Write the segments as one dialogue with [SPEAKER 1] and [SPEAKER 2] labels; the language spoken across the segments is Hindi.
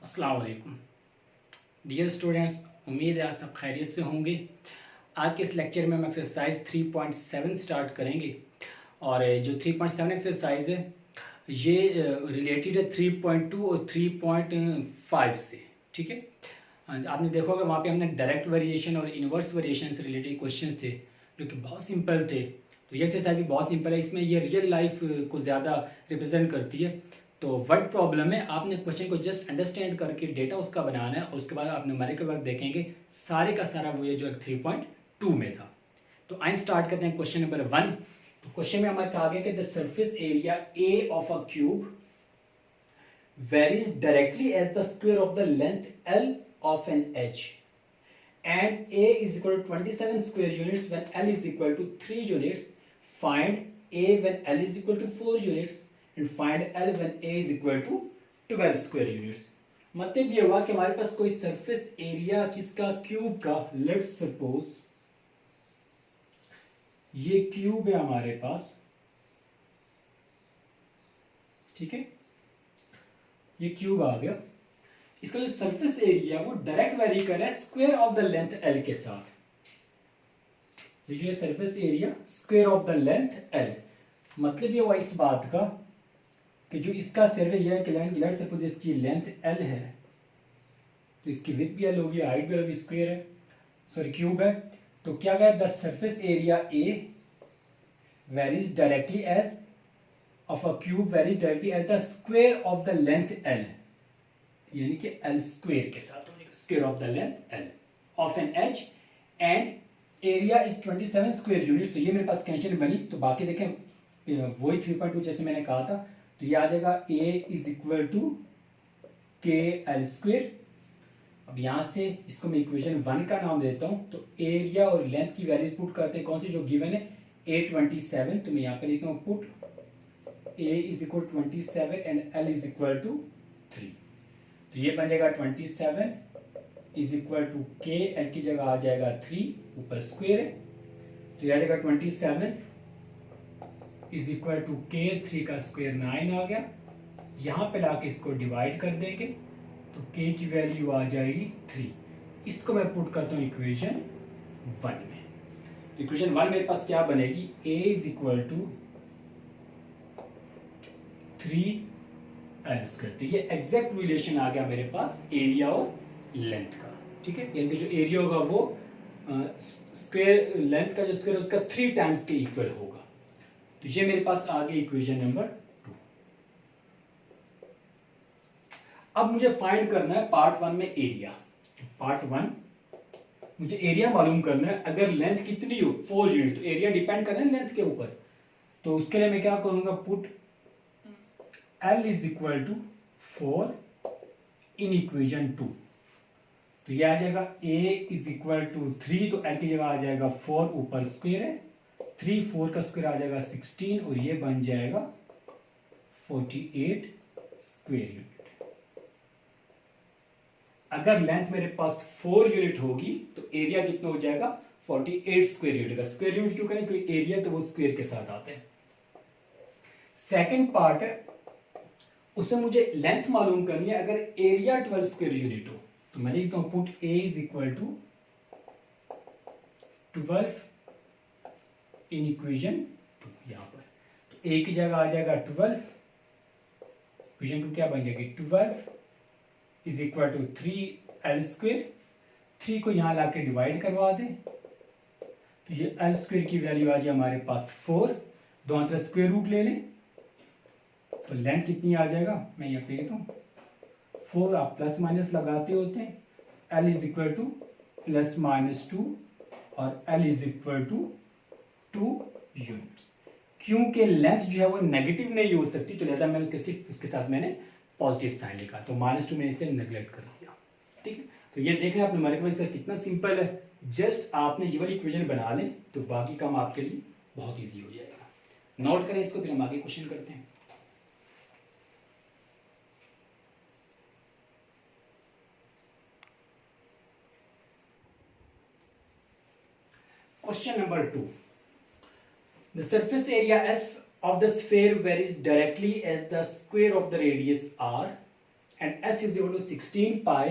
[SPEAKER 1] अस्सलाम वालेकुम डियर स्टूडेंट्स, उम्मीद है आप सब खैरियत से होंगे। आज के इस लेक्चर में हम एक्सरसाइज 3.7 स्टार्ट करेंगे और जो 3.7 एक्सरसाइज है ये रिलेटेड है 3.2 और 3.5 से। ठीक है, आपने देखा होगा वहाँ पे हमने डायरेक्ट वेरिएशन और इन्वर्स वेरिएशन से रिलेटेड क्वेश्चंस थे जो कि बहुत सिंपल थे। तो ये एक्सरसाइज भी बहुत सिंपल है, इसमें ये रियल लाइफ को ज़्यादा रिप्रेजेंट करती है। तो वर्ड प्रॉब्लम है, आपने क्वेश्चन को जस्ट अंडरस्टैंड करके डेटा उसका बनाना है और उसके बाद आप न्यूमेरिकल वर्क देखेंगे सारे का सारा वो ये जो 3.2 में था। तो आइए स्टार्ट करते हैं क्वेश्चन नंबर 1। तो क्वेश्चन में हमारे कहा गया कि the surface area A of a cube varies directly as the square of the length L of an edge and A is equal to 27 square units when L is equal to 3 units. Find A when L is equal to 4 units and find L when A is equal to 12 square units. मतलब ये हुआ कि हमारे पास कोई सरफेस एरिया किसका, क्यूब का। लेट्स सपोज ये क्यूब है हमारे पास, ठीक है, ये क्यूब आ गया। इसका जो सरफेस एरिया वो डायरेक्ट वेरी कर रहा है square of the length L के साथ। ये जो surface area square of the length L, मतलब ये हुआ इस बात का कि जो इसका सर्वे यह है कि लेट सपोज इसकी लेंथ एल है तो इसकी विड्थ भी एल होगी, हाइट भी होगी, स्क्वायर है, सॉरी क्यूब है। तो क्या गया, the surface area A varies directly as of a cube varies directly as the square of the length L, यानी कि L square के साथ होगा, square of the length L of an edge and area is 27 square units। तो ये मेरे पास कंडीशन बनी। तो बाकी देखें वही 3.2 जैसे मैंने कहा था, तो ये आ जाएगा A is equal to k L square। अब यहाँ से इसको मैं इक्वेशन 1 का नाम देता हूँ। तो एरिया और लेंथ की वैल्यूज पुट करते हैं, कौन सी जो गिवन है A27। तो मैं यहाँ पे लिखता हूँ put A is equal to 27 and L is equal to 3। तो ये बन जाएगा 27 is equal to K, L की जगह आ जाएगा 3, ऊपर स्क्वायर है। तो ये आ जाएगा 27 is equal to K, 3 का स्क्वायर 9 आ गया। यहाँ पे लाके इसको डिवाइड कर देंगे तो K की वैल्यू आ जाएगी 3। इसको मैं पुट करता हूँ इक्वेशन 1 में। इक्वेशन 1 मेरे पास क्या बनेगी, A is equal to 3L square. तो ये एग्जैक्ट रिलेशन आ गया मेरे पास एरिया और लेंथ का। ठीक है, यानी कि जो एरिया होगा वो स्क्वायर लेंथ का जो स्क्वायर उसका 3 टाइम्स के इक्वल होगा। तो ये मेरे पास आ गई इक्वेशन नंबर 2। अब मुझे फाइंड करना है पार्ट 1 में एरिया। पार्ट 1 मुझे एरिया मालूम करना है। अगर लेंथ कितनी हो 4 यूनिट, तो एरिया डिपेंड करना है लेंथ के ऊपर। तो उसके लिए मैं क्या करूंगा, put L is equal to 4 in equation 2। तो ये आ जाएगा A is equal to 3, तो L की जगह आ जाएगा 4, ऊपर स्क्वायर है, 3 4 का स्क्वायर आ जाएगा 16 और ये बन जाएगा 48 स्क्वायर यूनिट। अगर लेंथ मेरे पास 4 यूनिट होगी तो एरिया कितना हो जाएगा, 48 स्क्वायर यूनिट का। स्क्वायर यूनिट क्यों करें, क्योंकि एरिया तो वो स्क्वायर के साथ आते हैं। सेकेंड पार्ट है, उसमें मुझे लेंथ मालूम करनी है। अगर एरिया 12 स्क्वायर यूनिट हो तो मैं लिखता हूं put A is equal to 12 in equation 2। यहां पर तो A की जगह आ जाएगा 12, इक्वेशन 2 क्या बन जाएगी, 12 is equal to 3L square. 3 को यहां लाके डिवाइड करवा दें तो ये L स्क्वायर की वैल्यू आ जाए हमारे पास 4, दोनों तरफ स्क्वायर रूट ले लें तो लेंथ कितनी आ जाएगा, मैं यहाँ पे लिखता हूँ 4, आप प्लस माइनस लगाते होते हैं। L is equal to plus minus 2 और L is equal to 2 units. क्योंकि लेंथ जो है वो नेगेटिव नहीं हो सकती, तो लिहाजा मैंने सिर्फ उसके साथ मैंने पॉजिटिव साइन लिखा, तो -2 मैंने इसे नेग्लेक्ट कर दिया। ठीक है, तो ये देख लें आप न्यूमेरिकल इसका कितना सिंपल है। जस्ट आपने ये वाली इक्वेशन बना लें तो बाकी काम आपके लिए बहुत ईजी हो जाएगा। नोट करें इसको, फिर हम आगे क्वेश्चन करते हैं। Question number 2. The surface area S of the sphere varies directly as the square of the radius R and s is equal to 16 pi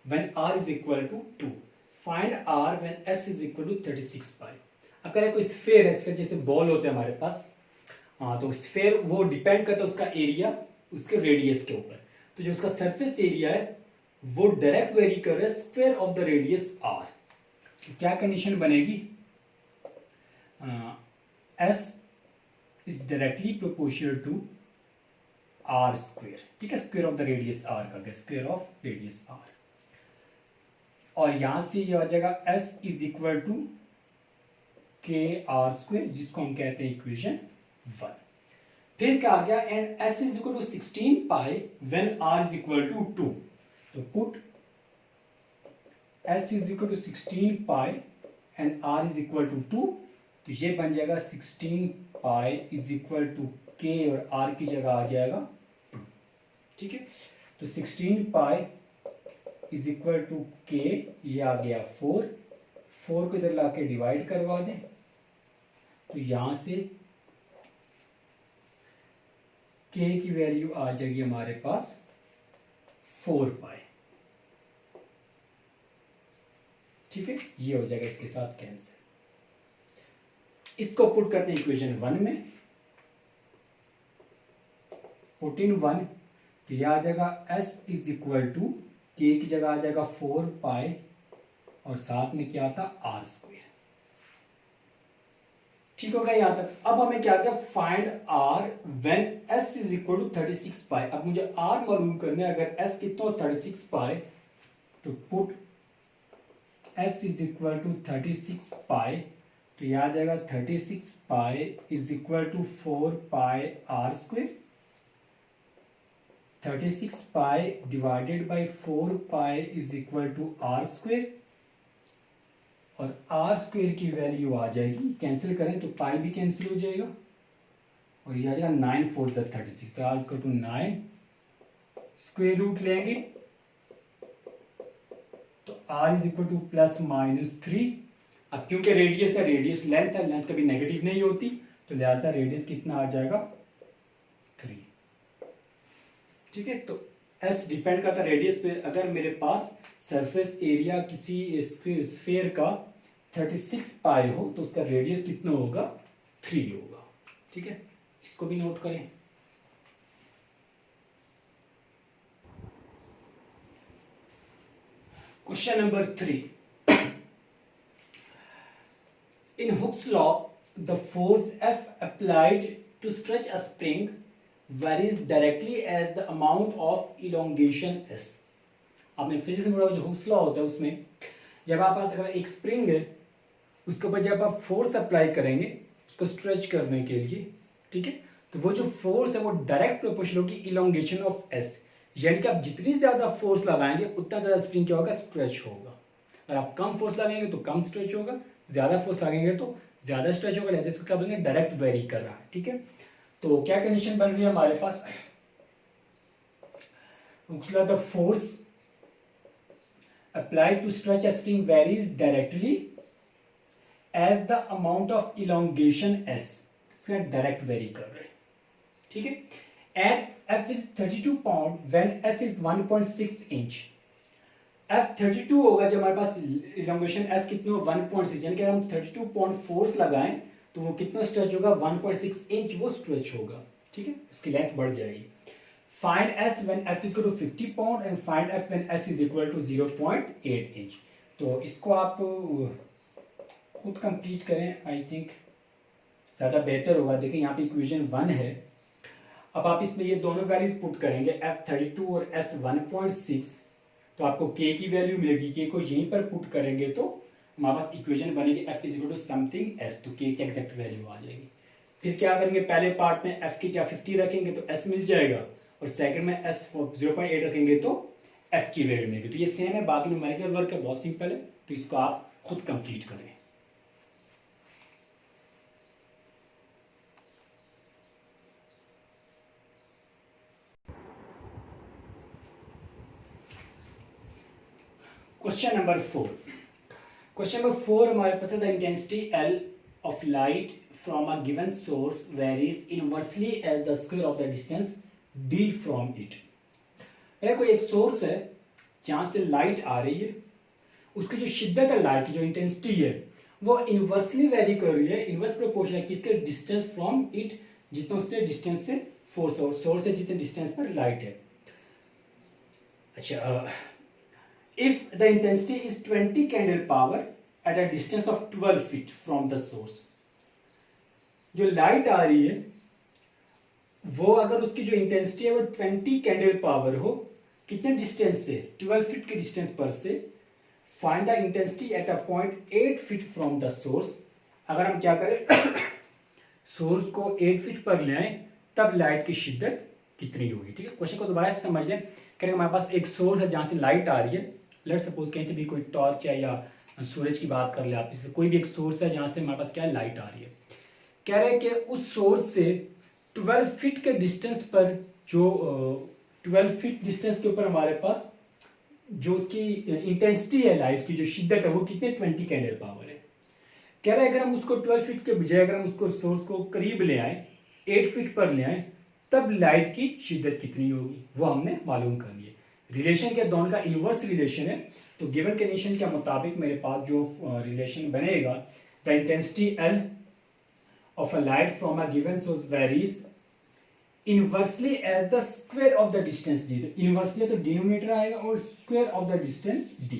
[SPEAKER 1] when r is equal to 2. Find r when s is equal to 36 pi. अब करें कोई स्फेयर है, स्फेयर जैसे बॉल होते हैं हमारे पास, हाँ, तो स्फेयर वो डिपेंड करता है उसका एरिया उसके रेडियस के ऊपर। तो जो उसका सरफेस एरिया है वो डायरेक्ट वेरी कर रहा है square of the radius R. तो क्या कंडीशन बनेगी, S is directly proportional to R square, ठीक है, square of the radius R का, स्क्वायर ऑफ रेडियस आर, और यहां से ये आ जाएगा S is equal to K R square, जिसको हम कहते हैं इक्वेशन 1। फिर क्या आ गया, and S is equal to 16 pi when R is equal to 2। तो put s is equal to 16 pi and r is equal to 2, तो ये बन जाएगा 16 pi is equal to k और r की जगह आ जाएगा 2, ठीक है। तो 16 pi is equal to k, ये आ गया 4 को इधर लाके डिवाइड करवा दें, तो यहां से k की वैल्यू आ जाएगी हमारे पास 4 पाई, ठीक है, ये हो जाएगा इसके साथ कैंसिल। इसको पुट करते हैं इक्वेशन 1 में, पुट इन 1, तो यह आ जाएगा s is equal to k की जगह आ जाएगा 4 पाई और साथ में क्या था आर स्क्वायर, ठीक हो गया यहां तक। अब हमें क्या किया, find R when s is equal to 36 pi. अब मुझे r मालूम करना है, अगर s कितना हो 36 पाई, तो put s is equal to 36 pi, तो यह आ जाएगा 36 pi is equal to 4 pi R square, 36 pi divided by 4 pi is equal to R square, और आर स्क्वायर की वैल्यू आ जाएगी, कैंसिल करें तो पाई भी कैंसिल हो जाएगा, और यह आ जाएगा 9 4 36, तो R equal to 9, square root लेंगे तो r is equal to plus minus 3। अब क्योंकि रेडियस है, रेडियस लेंथ है, लेंथ कभी नेगेटिव नहीं होती, तो लिहाजा रेडियस कितना आ जाएगा 3, ठीक है। तो s डिपेंड करता है रेडियस पे। अगर मेरे पास सरफेस एरिया किसी स्फीयर का 36 पाई हो तो उसका रेडियस कितना होगा 3 होगा, ठीक है, इसको भी नोट करें। Question number 3. In Hooke's law, the force F applied to stretch a spring varies directly as the amount of elongation S. आपने फिजिक्स में जो हुक्स लॉ होता है उसमें जब आप पास अगर एक स्प्रिंग है उसके ऊपर जब आप फोर्स अप्लाई करेंगे उसको स्ट्रेच करने के लिए, ठीक है, तो वो जो फोर्स है वो डायरेक्ट प्रोपोर्शनल होगी इलोंगेशन ऑफ एस, यानी कि आप जितनी ज्यादा फोर्स लगाएंगे उतना ज्यादा स्प्रिंग क्या होगा, स्ट्रेच होगा। अगर आप कम फोर्स लगाएंगे तो कम स्ट्रेच होगा, ज्यादा फोर्स लगाएंगे तो ज्यादा स्ट्रेच होगा, जैसे इसको क्या बोलेंगे डायरेक्ट वेरी कर रहा है, ठीक है। तो क्या कंडीशन बन रही है हमारे पास, the force applied to stretch a spring varies directly as the amount of elongation s, इसका डायरेक्ट वेरी कर रहे हैं, ठीक है। and F is 32 pound when S is 1.6 inch. F 32 होगा जब हमारे पास elongation S कितनी हो 1.6, यानी कि अगर हम 32 पाउंड फोर्स लगाएं तो वो कितना स्ट्रेच होगा 1.6 इंच वो स्ट्रेच होगा, ठीक है, उसकी लेंथ बढ़ जाएगी। Find S when F is equal to 50 pound and find F when S is equal to 0.8 inch. तो इसको आप खुद कंप्लीट करें, आई थिंक ज़्यादा बेहतर होगा। देखिए यहाँ पे इक्वेशन 1 है, अब आप इसमें ये दोनों वैल्यूज पुट करेंगे F32 और S 1.6, तो आपको K की वैल्यू मिलेगी, K को यहीं पर पुट करेंगे तो हमारे पास इक्वेशन बनेगी F is equal to something S, तो K की एग्जैक्ट वैल्यू आ जाएगी। फिर क्या करेंगे, पहले पार्ट में F की जगह 50 रखेंगे तो S मिल जाएगा, और सेकंड में S 0.8 रखेंगे तो F की वैल्यू मिलेगी। तो ये सेम है, बाकी न्यूमेरिकल वर्क है, बहुत सिंपल है, तो इसको आप खुद कंप्लीट करें। Question number 4। क्वेश्चन नंबर 4 हमारे पास है, the intensity L of light from a given source varies inversely as the square of the distance d from it। है कोई एक सोर्स है जहाँ से लाइट आ रही है, उसकी जो शिद्दत है लाइट की, जो इंटेंसिटी है, वो इन्वर्सली वेरी कर रही है, इन्वर्स प्रोपोर्शनल है किसके डिस्टेंस फ्रॉम इट, जितना उससे डिस्टेंस से सोर्स से जितने डिस्टेंस पर लाइट है। अच्छा, if the intensity is 20 candle power at a distance of 12 feet from the source, जो लाइट आ रही है वो अगर उसकी जो इंटेंसिटी है वो 20 कैंडल पावर हो, कितने डिस्टेंस से, 12 फीट के डिस्टेंस पर से, find the intensity at a point 8 feet from the source. अगर हम क्या करें सोर्स को 8 फीट पर ले आए तब लाइट की शिद्दत कितनी होगी। ठीक है, क्वेश्चन को दोबारा से समझ लें। करें हमारे पास एक सोर्स है जहाँ से लाइट आ रही है, लेट सपोज कहीं से भी कोई टॉर्च है या सूरज की बात कर ले आप, इससे कोई भी एक सोर्स है जहाँ से हमारे पास क्या है, लाइट आ रही है। कह रहे हैं कि उस सोर्स से 12 फीट के डिस्टेंस पर, जो 12 फीट डिस्टेंस के ऊपर हमारे पास जो उसकी इंटेंसिटी है लाइट की, जो शिद्दत है, वो कितने 20 कैंडल पावर है। कह रहे हैं अगर हम उसको 12 फीट के बजाय अगर हम उसको सोर्स को करीब ले आए, 8 फीट पर ले आए, तब लाइट की शिद्दत कितनी होगी वो हमने मालूम करनी है। रिलेशन के दोनों का इन्वर्स रिलेशन है, तो गिवन कंडीशन के मुताबिक मेरे पास जो रिलेशन बनेगा, the intensity L of a light from a given source varies inversely as the square of the distance d। तो इनवर्सली तो डिनोमिनेटर आएगा और square of the distance d,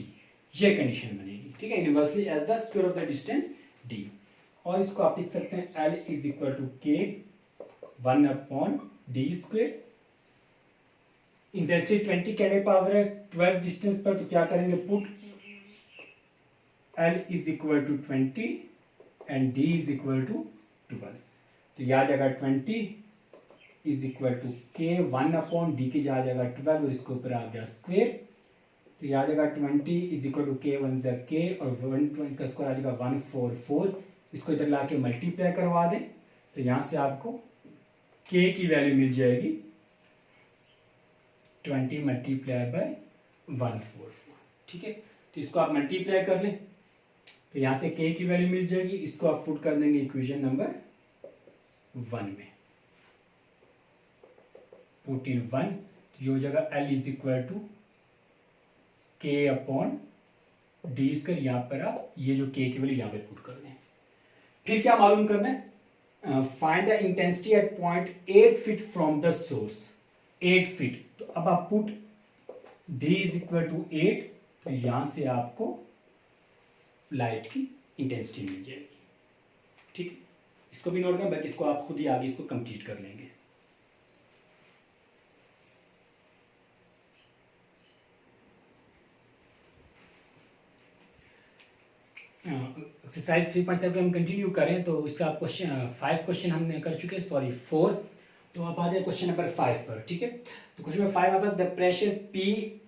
[SPEAKER 1] ये कंडीशन बनेगी। ठीक है, inversely as the square of the distance d, और इसको आप लिख सकते हैं L is equal to K 1 upon d square. Intensity 20 candle power है 12 डिस्टेंस पर, तो क्या करेंगे, put L is equal to 20 and d is equal to 12। तो यह आ जाएगा 20 इज इक्वल टू के 1 अपॉन डी की जा जाएगा 12 और इसके ऊपर आ गया स्क्वेयर। तो यह आ जाएगा 20 इज इक्वल टू के 1 जा के और 120 का स्क्वायर आ जाएगा 144। इसको इधर ला के मल्टीप्लाई करवा दें तो यहाँ से आपको के की वैल्यू मिल जाएगी 20 मल्टीप्लाई बाय 144। ठीक है, तो इसको आप मल्टीप्लाई कर लें तो यहाँ से k की वैल्यू मिल जाएगी। इसको आप पुट कर देंगे इक्वेशन नंबर 1 में, पुट इन 1, तो ये हो जाएगा L इज इक्वल टू के अपॉन डी स्क्वायर। यहाँ पर आप ये जो k की वैल्यू यहाँ पे पुट कर दें। फिर क्या मालूम करना है, find the intensity at point 8 feet from the source, 8 feet. तो अब आप put d is equal to 8, तो यहाँ से आपको लाइट की इंटेंसिटी मिल जाएगी। ठीक है, इसको भी नोट करें, बल्कि इसको आप खुद ही आगे इसको कंप्लीट कर लेंगे। एक्सरसाइज 3.7 हम कंटिन्यू करें तो इसका क्वेश्चन 5 क्वेश्चन हमने कर चुके, सॉरी 4। तो आप आ जाए क्वेश्चन नंबर 5 पर। ठीक है, तो क्वेश्चन नंबर 5 आपका the pressure P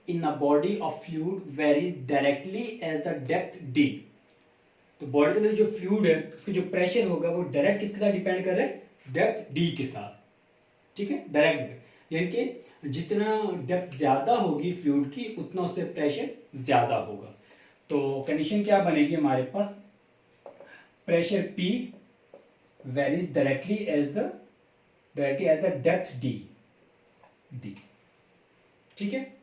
[SPEAKER 1] in a body of fluid varies directly as the depth D। तो बॉडी के अंदर जो फ्लूइड है उसका जो प्रेशर होगा वो डायरेक्ट किसके साथ डिपेंड कर रहा है, डेप्थ D के साथ। ठीक है, डायरेक्ट, यानी कि जितना डेप्थ ज्यादा होगी फ्लूइड की उतना उस पर प्रेशर ज्यादा होगा। तो कंडीशन क्या बनेगी हमारे पास, pressure P varies directly as the depth D। ठीक है,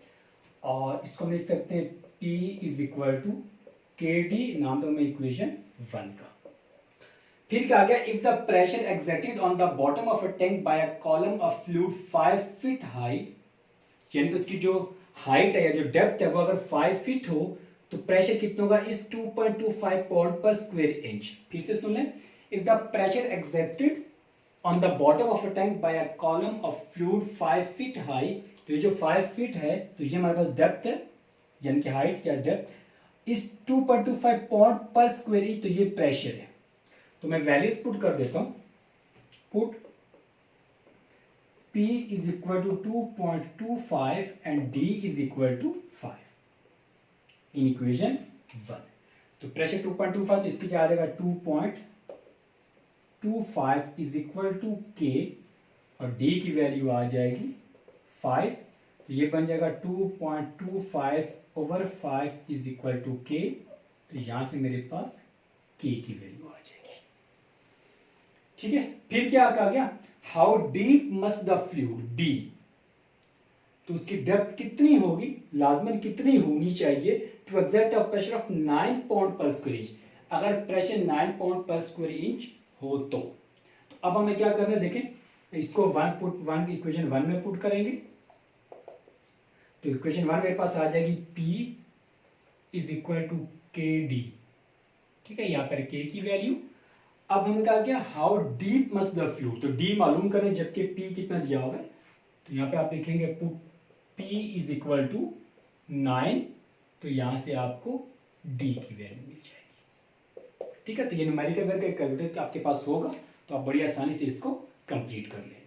[SPEAKER 1] और इसको हम लिख सकते हैं P is equal to KD, नाम दो मैं इक्वेशन 1 का। फिर क्या आ गया, if the pressure exerted on the bottom of a tank bye a column of fluid 5 feet high, यानी कि उसकी जो हाइट है या जो डेप्थ है वो अगर 5 फीट हो तो प्रेशर कितना होगा, इस 2.25 पाउंड पर स्क्वायर इंच। फिर से सुन लें, if the pressure exerted on the bottom of a tank bye a column of fluid 5 feet high, तो ये जो 5 फीट है तो ये हमारे पास डेप्थ है यानी कि हाइट या डेप्थ, इस 2.25 पाउंड पर स्क्वायर इंच, तो ये प्रेशर है। तो मैं वैल्यूज पुट कर देता हूं, put P is equal to 2.25 and D is equal to 5 in equation 1। तो प्रेशर 2.25, तो इसकी क्या आ जाएगा 2.25 इज इक्वल टू K और D की वैल्यू आ जाएगी 5, तो ये बन जाएगा 2.25 over 5 is equal to K। तो यहां से मेरे पास K की वैल्यू आ जाएगी। ठीक है, फिर क्या आ गया, how deep must the fluid be, तो उसकी डेप्थ कितनी होगी, लाजमन कितनी होनी चाहिए to exert a pressure of 9 pound per square inch. अगर pressure 9 pound per square inch हो तो अब हमें क्या करना है, देखें इसको वन इक्वेशन 1 में पुट करेंगे। तो इक्वेशन 1 मेरे पास आ जाएगी P इज इक्वल टू के डी, ठीक है, यहाँ पर के की वैल्यू। अब हमने कहा क्या, how deep must the fluid, तो डी मालूम करें जबकि P कितना दिया हुआ है। तो यहाँ पे आप लिखेंगे put P is equal to 9, तो यहाँ से आपको D की वैल्यू मिल जाएगी, ठीक है। तो ये न्यूमेरिकल करके कैलकुलेटर आपके पास होगा तो आप बड़ी आसानी से इसको कंप्लीट कर लेंगे।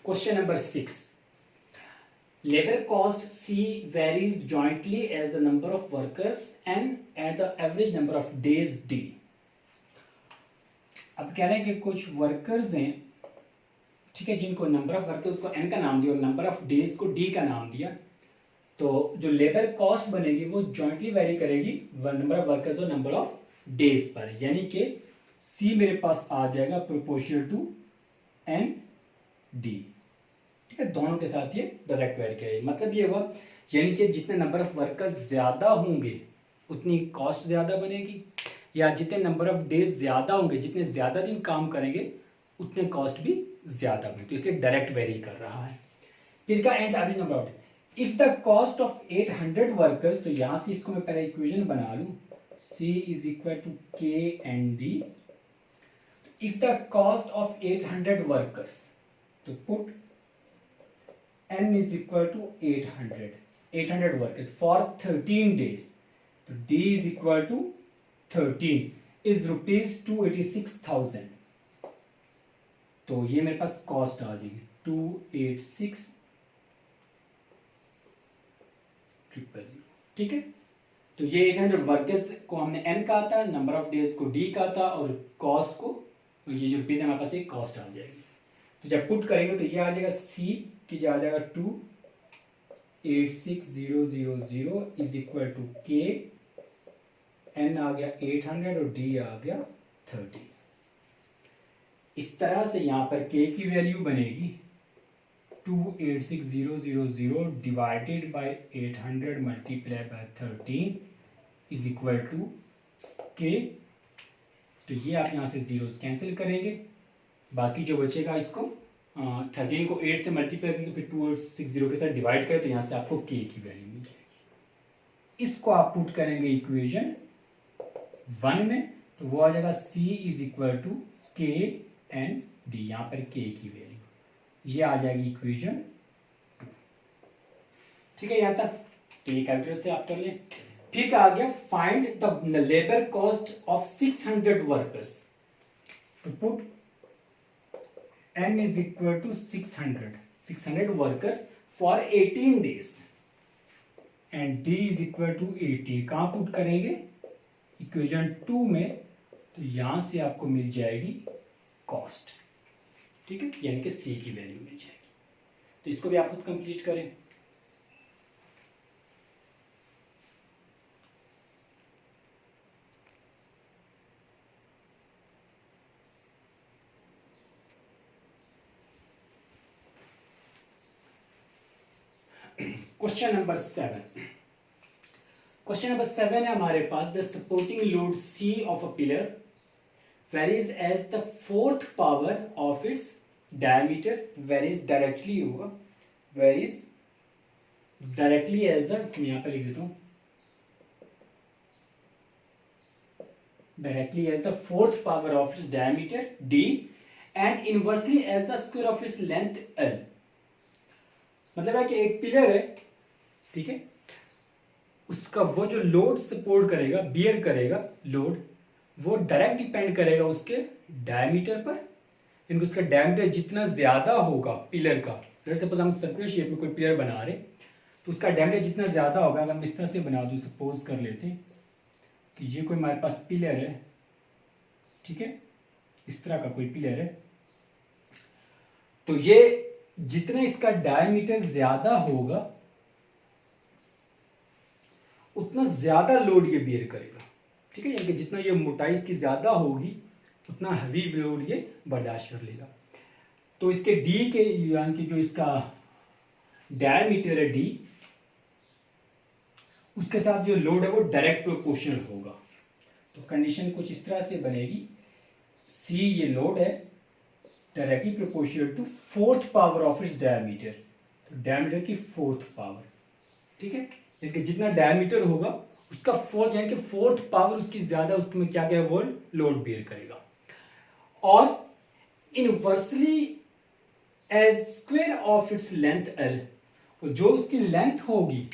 [SPEAKER 1] Question number 6. Labor cost C varies jointly as the number of workers and at the average number of days D. अब कह रहे हैं कि कुछ वर्कर्स हैं, ठीक है, जिनको नंबर ऑफ वर्कर्स को n का नाम दिया और नंबर ऑफ डेज को d का नाम दिया। तो जो लेबर कॉस्ट बनेगी वो जॉइंटली वेरी करेगी नंबर ऑफ वर्कर्स और नंबर ऑफ डेज पर, यानी कि C मेरे पास आ जाएगा प्रोपोर्शनल टू n d, ठीक है। दोनों के साथ ये डायरेक्ट वेरी करेगी, मतलब ये हुआ यानी कि जितने नंबर ऑफ वर्कर्स ज्यादा होंगे उतनी कॉस्ट ज्यादा बनेगी, या जितने नंबर ऑफ डेज ज्यादा होंगे, जितने ज्यादा दिन काम करेंगे उतने कॉस्ट भी ज्यादा बनेगी, तो इसलिए डायरेक्ट वेरी कर रहा है। फिर का and average number of, if the cost of 800 workers, तो यहां से इसको मैं पहले इक्वेशन बना लूं, C इज इक्वल टू के and D. If the cost of 800 workers, तो put n is equal to 800 workers for 13 days, तो d is equal to 13 is rupees 286,000, तो ये मेरे पास कॉस्ट आ जाएगी 286,000, ठीक है। तो ये 800 वर्कर्स को हमने n कहा था, नंबर ऑफ डेज को d कहा था और कॉस्ट को, ये जो रुपीज हमारे पास एक कॉस्ट आ जाएगी। तो जब पुट करेंगे तो ये आ जाएगा C की आ जाएगा 286,000 इज इक्वल टू के, n आ गया 800 और d आ गया 30। इस तरह से यहाँ पर k की वैल्यू बनेगी 286,000 divided by 800 multiply by 13 is equal to k। तो ये आप यहाँ से जीरोस कैंसिल करेंगे, बाकी जो बचेगा इसको 13 को 8 से मल्टीप्लाई करेंगे, फिर 260 के साथ डिवाइड करें तो यहाँ से आपको k की वैल्यू मिल जाएगी। इसको आप पुट करेंगे इक्वेशन 1 में, तो वो आ जाएगा C इज इक्वल टू के एंड डी, यहाँ पर k की वैल्यू ये आ जाएगी इक्वेशन 2, ठीक है यहाँ तक। तो ये कैलकुलेटर से आप कर लें। ठीक आ गया find the labour cost of 600 workers, तो put n is equal to 600 workers for 18 days and d is equal to 80। कहाँ पुट करेंगे, इक्वेशन 2 में, तो यहां से आपको मिल जाएगी कॉस्ट, ठीक है, यानी कि C की वैल्यू मिल जाएगी। तो इसको भी आप खुद कंप्लीट करें। क्वेश्चन नंबर 7 है हमारे पास, the supporting load C of a pillar varies as the fourth power of its diameter, varies directly होगा, वेरीज डायरेक्टली एज द, यहां पर लिख देता हूं, directly as the fourth power of its diameter D and inversely as the square of its length L। मतलब है कि एक पिलर है, ठीक है, उसका वो जो लोड सपोर्ट करेगा, बियर करेगा लोड, वो डायरेक्ट डिपेंड करेगा उसके डायमीटर पर, यानी उसका डायमीटर जितना ज्यादा होगा पिलर का, लेट्स सपोज हम सर्कुलर शेप में कोई पिलर बना रहे, तो उसका डायमीटर जितना ज्यादा होगा, अगर हम इस तरह से बना दूं, सपोज कर लेते हैं कि ये कोई हमारे पास पिलर है, ठीक है, इस तरह का कोई पिलर है, तो ये जितना इसका डायमीटर ज्यादा होगा उतना ज़्यादा लोड ये बेयर करेगा, ठीक है, यानी कि जितना ये मोटाई इसकी ज़्यादा होगी उतना हैवी लोड ये बर्दाश्त कर लेगा। तो इसके डी के यानी कि जो इसका डायमीटर है डी, उसके साथ जो लोड है वो डायरेक्ट प्रोपोर्शनल होगा। तो कंडीशन कुछ इस तरह से बनेगी, सी ये लोड है directly proportional to fourth power of its diameter, तो डायमीटर की फोर्थ पावर, ठीक है, यानी कि जितना डायमीटर होगा उसका फोर्थ यानी कि फोर्थ पावर उसकी ज्यादा, उसमें क्या क्या वो लोड बेयर करेगा। और inversely as square of its length L, जो उसकी लेंथ होगी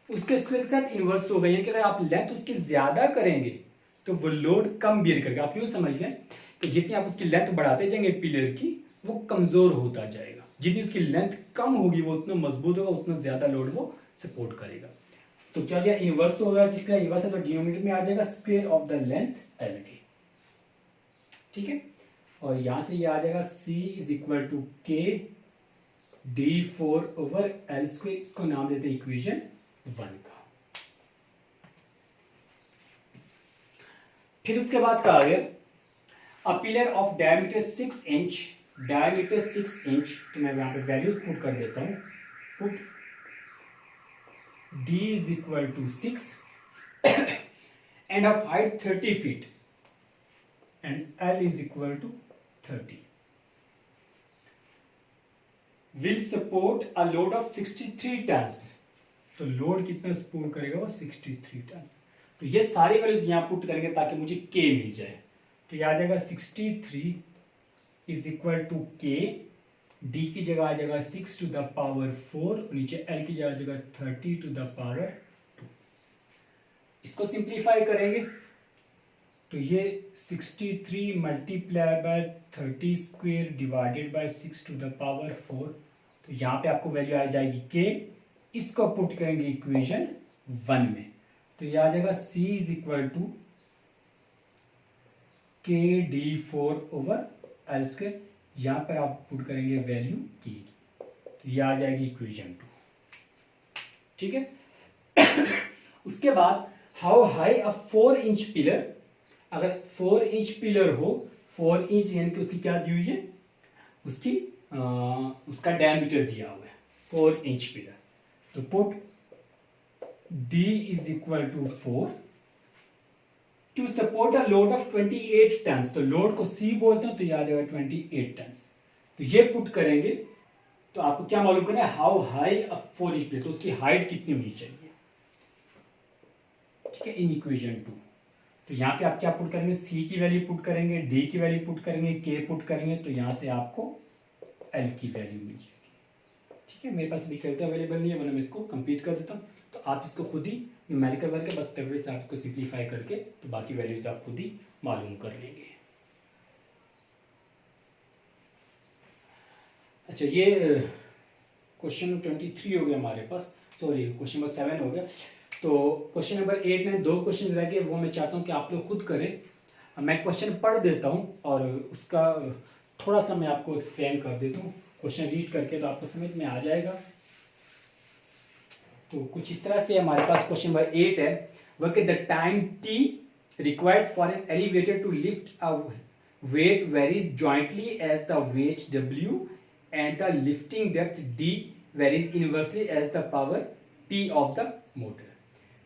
[SPEAKER 1] उसके स्क्वायर के साथ इनवर्स होगा, यानी कि अगर आप लेंथ उसकी ज्यादा करेंगे तो वो लोड कम बेयर करेगा। आप यूं समझ लें कि जितनी आप उसकी लेंथ बढ़ाते जाएंगे पिलर की, वो कमजोर होता जाएगा, जितनी उसकी लेंथ कम होगी वो उतना मजबूत होगा, उतना ज्यादा लोड वो सपोर्ट करेगा। तो क्या जाए इनवर्स होगा, किसका इनवर्स है, तो डिनोमिनेटर में आ जाएगा square of the length L के, ठीक है। और यहां से ये आ जाएगा C इज इक्वल टू के d4/L², इसको नाम देते हैं इक्वेशन 1 का। फिर उसके बाद कहा गया a pillar of diameter 6 inch, diameter 6 inch, तो मैं यहां पे वैल्यूज पुट कर देता हूं, put d is equal to 6 and of height 30 feet and L is equal to 30 will support a load of 63 tons. तो लोड कितना सपोर्ट करेगा वो 63 टन। तो ये सारी वैल्यूज यहां पुट करेंगे ताकि मुझे k मिल जाए। तो ये आ जाएगा 63 is equal to k, d की जगह आ जाएगा 6 टू द पावर 4, नीचे l की जगह आ जाएगा 30 टू द पावर 2। इसको सिंप्लीफाई करेंगे तो ये 63 multiply by 30 square divided by 6 to the power 4, तो यहाँ पे आपको वैल्यू आ जाएगी k। इसको पुट करेंगे इक्वेशन 1 में, तो ये आ जाएगा C is equal to k d4/L²। यहाँ पर आप पुट करेंगे वैल्यू k की, तो ये आ जाएगी इक्वेशन 2, ठीक है। उसके बाद how high a 4 inch pillar, अगर 4 इंच पिलर हो, 4 इंच यानी कि उसकी क्या दी हुई है, उसकी उसका डायमीटर दिया हुआ है 4 इंच पिलर, तो put d is equal to 4 to support a load of 28 ton, तो लोड को c बोलते हैं, तो ये आ जाएगा 28 टन। तो ये पुट करेंगे तो आपको क्या मालूम करना है, how high a 4 inch pillar, तो उसकी हाइट कितनी होनी चाहिए, ठीक है, इन इक्वेशन 2। तो यहाँ पे आप क्या पुट करेंगे, c की वैल्यू पुट करेंगे, d की वैल्यू पुट करेंगे, k पुट करेंगे, तो यहाँ से आपको l की वैल्यू मिल जाएगी, ठीक है। मेरे पास अभी कैलकुलेटर अवेलेबल नहीं है, वरना मैं इसको कंप्लीट कर देता हूँ। तो आप इसको खुद ही न्यूमेरिकल वर्क है, बस तकरीबन से आप इसको सिंप्लीफाई करके तो बाकी वैल्यूज आप खुद ही मालूम कर लेंगे। अच्छा, ये क्वेश्चन 23 हो गया हमारे पास, सॉरी क्वेश्चन नंबर 7 हो गया। तो क्वेश्चन नंबर 8 में 2 क्वेश्चन रह गए, वो मैं चाहता हूँ कि आप लोग खुद करें। मैं क्वेश्चन पढ़ देता हूँ और उसका थोड़ा सा मैं आपको एक्सप्लेन कर देता हूँ, क्वेश्चन रीड करके तो आपको समझ में आ जाएगा। तो कुछ इस तरह से हमारे पास क्वेश्चन नंबर 8 है, work the time t required for an elevator to lift a weight varies jointly as the weight w and the lifting depth d varies inversely as the power p of the motor,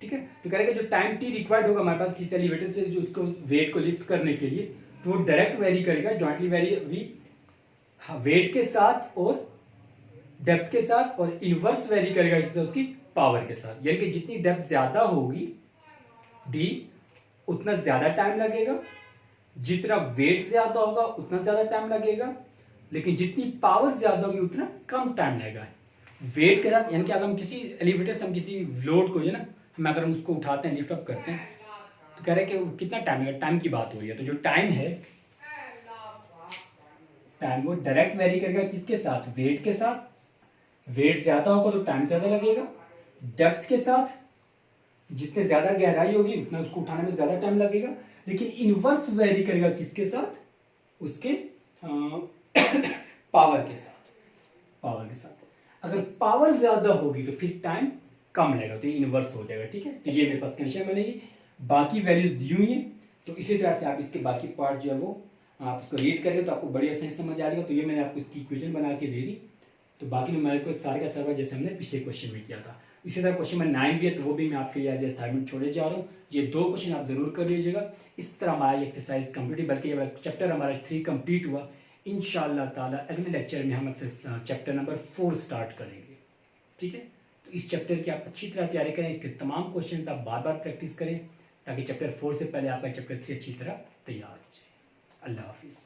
[SPEAKER 1] ठीक है। तो कह रहे जो टाइम t रिक्वायर्ड होगा हमारे पास किस एलिवेटर से जो उसको वेट को लिफ्ट करने के लिए, तो वो डायरेक्ट वेरी करेगा, जॉइंटली वेरी वेट के साथ और डेप्थ के साथ, और इनवर्स वेरी करेगा उसकी पावर के साथ, यानी कि जितनी डेप्थ ज्यादा होगी d उतना ज्यादा टाइम लगेगा, जितना वेट ज्यादा होगा उतना ज्यादा टाइम लगेगा, लेकिन जितनी पावर ज्यादा होगी उतना कम टाइम लगेगा वेट के साथ। यानी कि अगर हम किसी एलिवेटर से हम किसी लोड को जो ना हम अगर हम उसको उठाते हैं, लिफ्ट अप करते हैं, तो कह रहे हैं कि कितना टाइम लगेगा, टाइम की बात हो रही है। तो जो टाइम है, टाइम वो डायरेक्ट वेरी करेगा किसके साथ, वेट के साथ। वेट ज्यादा होगा तो टाइम ज्यादा लगेगा, डेप्थ के साथ जितने ज्यादा गहराई होगी उतना उसको उठाने में ज्यादा टाइम लगेगा, लेकिन इनवर्स वेरी करेगा किसके साथ, उसके पावर के साथ, पावर के साथ। अगर पावर ज़्यादा होगी तो फिर टाइम कम लगेगा, तो ये इन्वर्स हो जाएगा। ठीक है, तो ये मेरे पास कंडीशन बनेगी। बाकी वैल्यूज दी हुई हैं, तो इसी तरह से आप इसके बाकी पार्ट जो है वो आप उसको रीड करेंगे तो आपको बढ़िया सेंस समझ आ जाएगा। तो ये मैंने आपको इसकी इक्वेशन बना के दे दी। तो बाकी न्यूमेरिकल सारे का सारा जैसे हमने पिछले क्वेश्चन में किया था। इसी तरह क्वेश्चन में 9 भी है, तो वो भी मैं आपके लिए एज असाइनमेंट छोड़े जा रहा हूँ। ये 2 क्वेश्चन आप जरूर कर लीजिएगा। इस तरह हमारा एक्सरसाइज कंप्लीट, बल्कि ये चैप्टर हमारा 3 कंप्लीट हुआ। इंशाअल्लाह ताला अगले लेक्चर में हम चैप्टर नंबर 4 स्टार्ट करेंगे। ठीक है, तो इस चैप्टर की आप अच्छी तरह तैयारी करें, इसके तमाम क्वेश्चन आप बार बार प्रैक्टिस करें, ताकि चैप्टर 4 से पहले आपका चैप्टर 3 अच्छी तरह तैयार हो जाए। अल्लाह हाफिज़।